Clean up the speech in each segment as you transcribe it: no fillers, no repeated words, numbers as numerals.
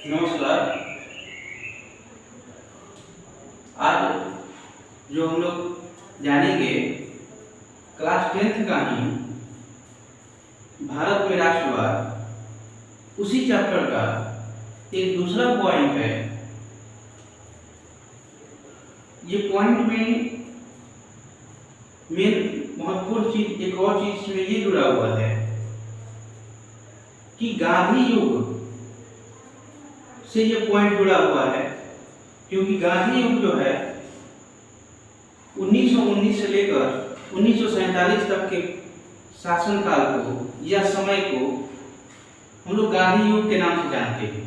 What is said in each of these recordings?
नमस्कार। आज जो हम लोग जानेंगे क्लास 10th का ही भारत में राष्ट्रवाद, उसी चैप्टर का एक दूसरा पॉइंट है। ये पॉइंट में मेन महत्वपूर्ण चीज, एक और चीज में ये जुड़ा हुआ है कि गांधी युग से ये पॉइंट जुड़ा हुआ है, क्योंकि गांधी युग जो है 1919 से लेकर 1947 तक के शासनकाल को या समय को हम लोग गांधी युग के नाम से जानते हैं।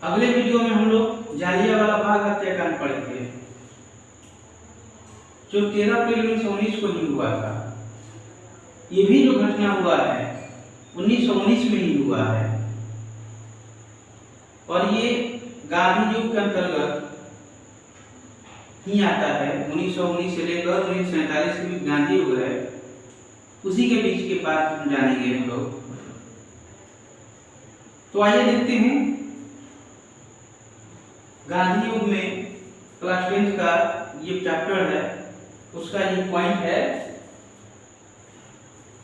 अगले वीडियो में हम लोग जालियांवाला बाग हत्याकांड पढ़ेंगे, जो 13 अप्रैल 1919 को ही हुआ था। ये भी जो घटना हुआ है 1919 में ही हुआ है, और ये गांधी युग के अंतर्गत ही आता है। 1919 से लेकर 1947 के बीच गांधी युग है, उसी के बीच के बाद हम जानेंगे हम लोग। तो आइए देखते हैं गांधी युग में क्लास 10th का ये चैप्टर है, उसका ये पॉइंट है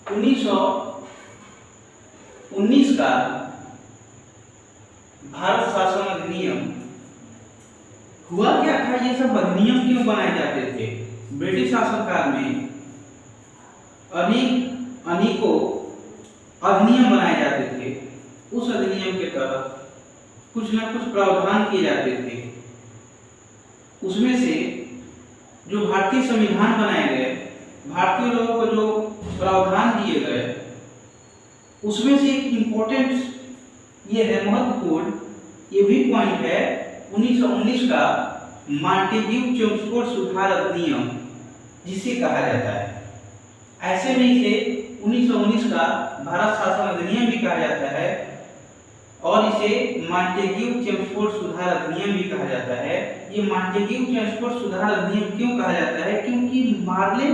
1919 का भारत शासन अधिनियम। हुआ क्या था, ये सब अधिनियम क्यों बनाए जाते थे? ब्रिटिश शासनकाल में अनेकों अधिनियम बनाए जाते थे। उस अधिनियम के तहत कुछ न कुछ प्रावधान किए जाते थे। उसमें से जो भारतीय संविधान बनाए गए, भारतीय लोगों को जो प्रावधान दिए गए, उसमें से एक इम्पोर्टेंट ये है, महत्वपूर्ण ये भी पॉइंट है 1919 का मॉन्टेग्यू-चेम्सफोर्ड सुधार अधिनियम, जिसे कहा जाता है। ऐसे में इसे 1919 का भारत शासन अधिनियम भी कहा जाता है, और इसे मॉन्टेग्यू-चेम्सफोर्ड सुधार अधिनियम भी कहा जाता है। ये मॉन्टेग्यू-चेम्सफोर्ड सुधार अधिनियम क्यों कहा जाता है? क्योंकि मार्लेन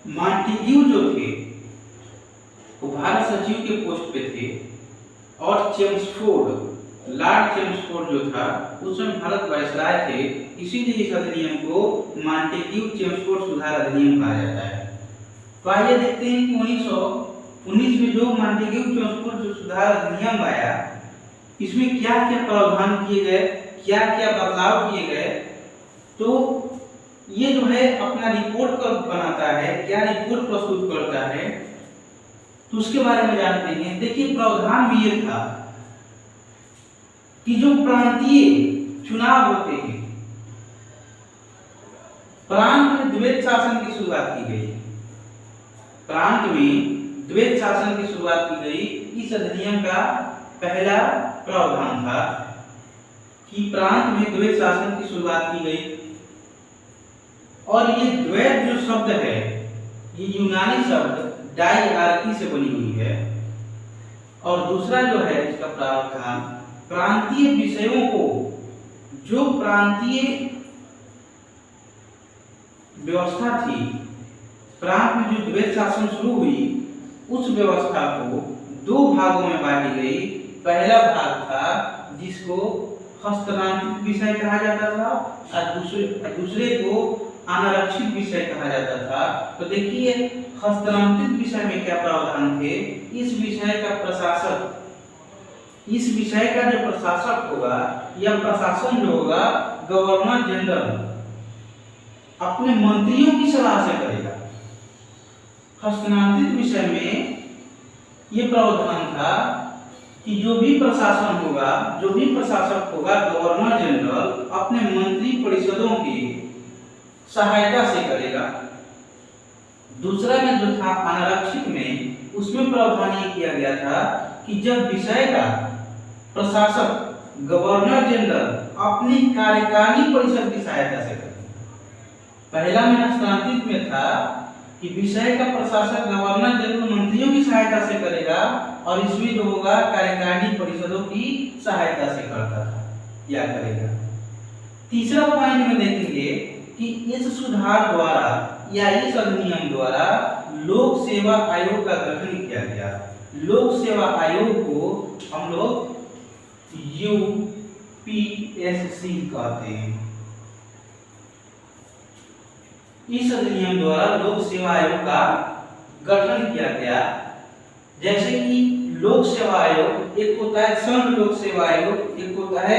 मॉन्टेग्यू जो थे वो भारत सचिव के पोस्ट पे थे, और चेम्सफोर्ड, लॉर्ड चेम्सफोर्ड जो था उसमें भारत वायसराय थे। इसीलिए इस अधिनियम को मॉन्टेग्यू-चेम्सफोर्ड सुधार अधिनियम कहा जाता है। तो आइए देखते हैं कि 1919 में जो मॉन्टेग्यू-चेम्सफोर्ड जो सुधार अधिनियम आया, इसमें क्या क्या प्रावधान किए गए, क्या क्या बदलाव किए गए। तो ये जो है अपना रिपोर्ट कब बनाता है, क्या रिपोर्ट प्रस्तुत करता है, तो उसके बारे में जानते हैं। देखिए, प्रावधान में ये था कि जो प्रांतीय चुनाव होते हैं, प्रांत में द्वैत शासन की शुरुआत की गई। प्रांत में द्वैत शासन की शुरुआत की गई। इस अधिनियम का पहला प्रावधान था कि प्रांत में द्वैत शासन की शुरुआत की गई। और ये द्वैत जो शब्द है, ये यूनानी शब्द डाइआर्की से बनी हुई है। और दूसरा जो है इसका प्रावधान, प्रांतीय विषयों को, जो प्रांतीय व्यवस्था थी, प्रांत में जो द्वैत शासन शुरू हुई, उस व्यवस्था को दो भागों में बांटी गई। पहला भाग था जिसको हस्तांतरित विषय कहा जाता था, और दूसरे को अनारक्षित विषय कहा जाता था। तो देखिए, हस्तांतरित विषय में क्या प्रावधान थे। इस विषय का प्रशासक, इस विषय का जो प्रशासक होगा या प्रशासन जो होगा, गवर्नर जनरल अपने मंत्रियों की सलाह से करेगा। हस्तांतरित विषय में ये प्रावधान था कि जो भी प्रशासन होगा, जो भी प्रशासक होगा, गवर्नर जनरल अपने मंत्री परिषदों की सहायता से करेगा। दूसरा में जो था अनारक्षित में, उसमें प्रावधान ये किया गया था कि जब विषय का प्रशासक गवर्नर जनरल अपनी कार्यकारिणी परिषद की सहायता से करे। पहला में हस्तांतरित में था कि विषय का प्रशासक गवर्नर जनरल मंत्रियों की सहायता से करेगा, और इसमें जो होगा कार्यकारिणी परिषदों की सहायता से करता था या करेगा। तीसरा पॉइंट में देखेंगे कि इस सुधार द्वारा या इस अधिनियम द्वारा लोक सेवा आयोग का गठन किया गया। लोक सेवा आयोग को हम लोग यूपीएससी कहते हैं। इस अधिनियम द्वारा लोक सेवा आयोग का गठन किया गया। जैसे कि लोक सेवा आयोग एक होता है संघ लोक सेवा आयोग, एक होता है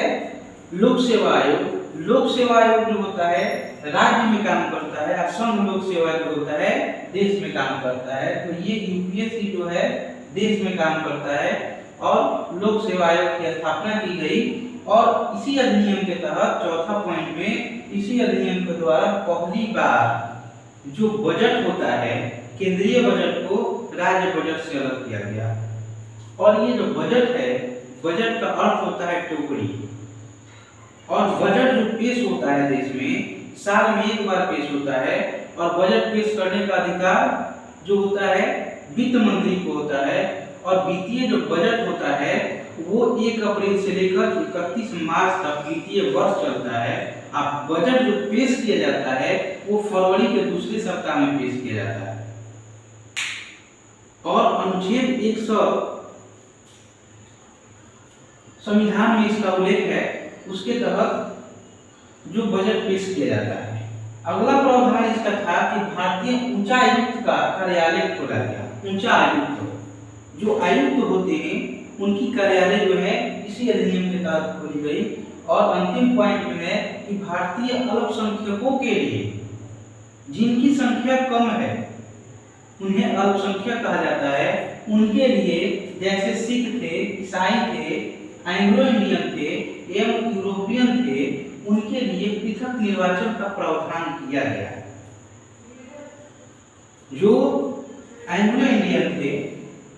लोक सेवा आयोग। लोक सेवा आयोग जो होता है राज्य में काम करता है और संघ लोक सेवा जो होता है देश में काम करता है। तो ये यूपीएससी जो है देश में काम करता है और लोक सेवा आयोग की स्थापना की गई। और इसी अधिनियम के तहत चौथा पॉइंट में इसी अधिनियम के द्वारा पहली बार जो बजट होता है केंद्रीय बजट को राज्य बजट से अलग किया गया। और ये जो बजट है, बजट का अर्थ होता है टोकरी। और बजट जो पेश होता है देश में साल में एक बार पेश होता है और बजट पेश करने का अधिकार जो होता है वित्त मंत्री को होता है। और वित्तीय जो बजट होता है वो 1 अप्रैल से लेकर 31 मार्च तक वित्तीय वर्ष चलता है। अब बजट जो पेश किया जाता है वो फरवरी के दूसरे सप्ताह में पेश किया जाता है। और अनुच्छेद 100 संविधान में इसका उल्लेख है, उसके तहत जो बजट पेश किया जाता है। अगला प्रावधान इसका था कि भारतीय उच्चायुक्त का कार्यालय खोला गया। उच्चायुक्त जो आयुक्त होते हैं उनकी कार्यालय जो है इसी अधिनियम के तहत खोली गई। और अंतिम पॉइंट में है कि भारतीय अल्पसंख्यकों के लिए जिनकी संख्या कम है उन्हें अल्पसंख्यक कहा जाता है। उनके लिए जैसे सिख थे, ईसाई थे, एंग्लो इंडियन थे एवं यूरोपियन थे, उनके लिए पृथक निर्वाचन का प्रावधान किया गया। जो एंग्लो इंडियन थे,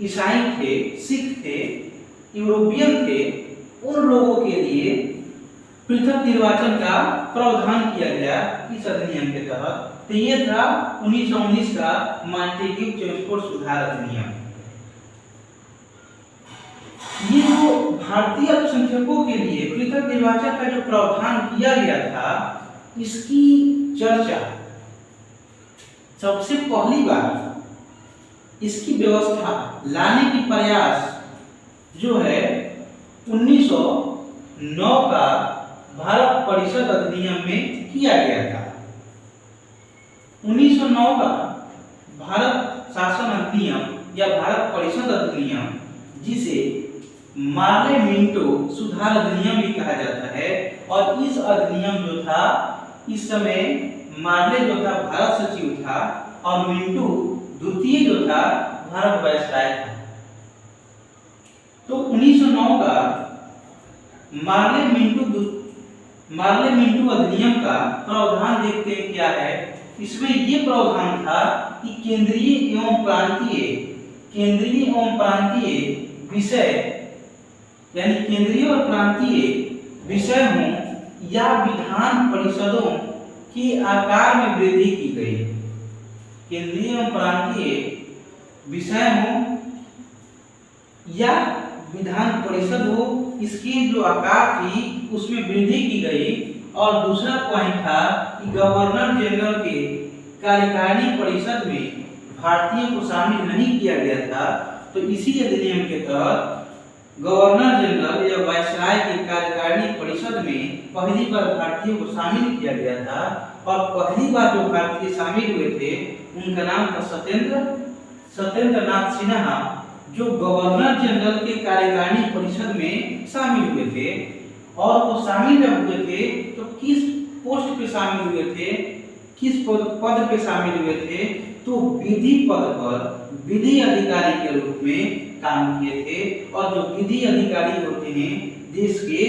ईसाई थे, सिख थे, यूरोपियन थे, उन लोगों के लिए पृथक निर्वाचन का प्रावधान किया गया इस अधिनियम के तहत। तो ये था 1919 का मॉन्टेग्यू-चेम्सफोर्ड सुधार अधिनियम। ये जो भारतीय अल्पसंख्यकों के लिए पृथक निर्वाचन का जो प्रावधान किया गया था, इसकी चर्चा सबसे पहली बार इसकी व्यवस्था लाने की प्रयास जो है 1909 का भारत परिषद अधिनियम में किया गया था। 1909 का भारत शासन अधिनियम या भारत परिषद अधिनियम, जिसे मार्ले मिंटो सुधार अधिनियम भी कहा जाता है। और इस अधिनियम जो था, इस समय मार्ले जो था भारत सचिव था और मिंटो द्वितीय जो था भारत वायसराय था। तो 1909 का मार्ले मिंटो अधिनियम का प्रावधान देखते हैं क्या है। इसमें ये प्रावधान था कि केंद्रीय एवं प्रांतीय विषय यानी केंद्रीय और प्रांतीय विषय हों या विधान परिषदों के आकार में वृद्धि की गई। केंद्रीय एवं प्रांतीय विषय हों या विधान परिषद हो, इसकी जो आकार थी उसमें वृद्धि की गई। और दूसरा पॉइंट था कि गवर्नर जनरल के कार्यकारिणी परिषद में भारतीयों को शामिल नहीं किया गया था। तो इसी अधिनियम के तहत गवर्नर जनरल या वायसराय के कार्यकारिणी परिषद में पहली बार भारतीयों को शामिल किया गया था। और पहली बार जो भारतीय शामिल हुए थे उनका नाम था सत्येंद्र नाथ सिन्हा, जो गवर्नर जनरल के कार्यकारिणी परिषद में शामिल हुए थे। और वो शामिल जब हुए थे तो किस पोस्ट पे शामिल हुए थे, किस पद पे शामिल हुए थे? तो विधि पद पर विधि अधिकारी के रूप में काम किए थे। और जो विधि अधिकारी होते हैं देश के,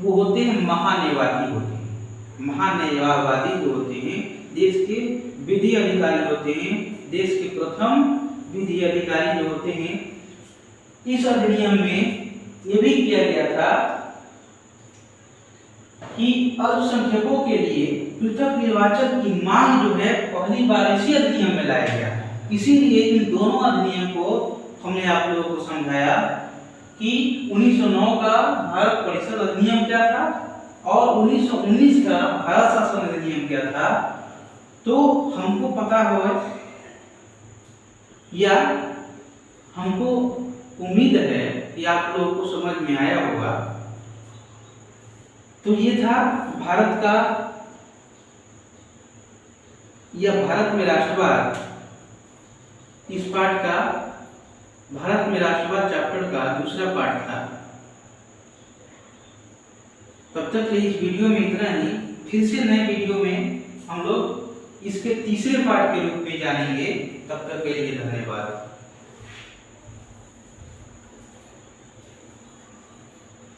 वो होते हैं महान्यायवादी होते हैं। महान्यायवादी जो होते हैं देश के विधि अधिकारी होते हैं। देश के प्रथम विधि अधिकारी जो होते हैं। इस अधिनियम में ये भी किया गया था कि अल्पसंख्यकों के लिए पृथक निर्वाचन की मांग जो है पहली बार इसी अधिनियम में लाया गया। इसीलिए इन दोनों अधिनियम को हमने आप लोगों को समझाया कि 1909 का भारत परिषद अधिनियम क्या था और 1919 का भारत शासन अधिनियम क्या था। तो हमको पता हो या हमको उम्मीद है कि आप लोगों को समझ में आया होगा। तो ये था भारत का या भारत में राष्ट्रवाद, इस पाठ का भारत में राष्ट्रवाद चैप्टर का दूसरा पार्ट था। तब तक के इस वीडियो में इतना ही। फिर से नए वीडियो में हम लोग इसके तीसरे पार्ट के रूप में जानेंगे। तब तक के लिए धन्यवाद।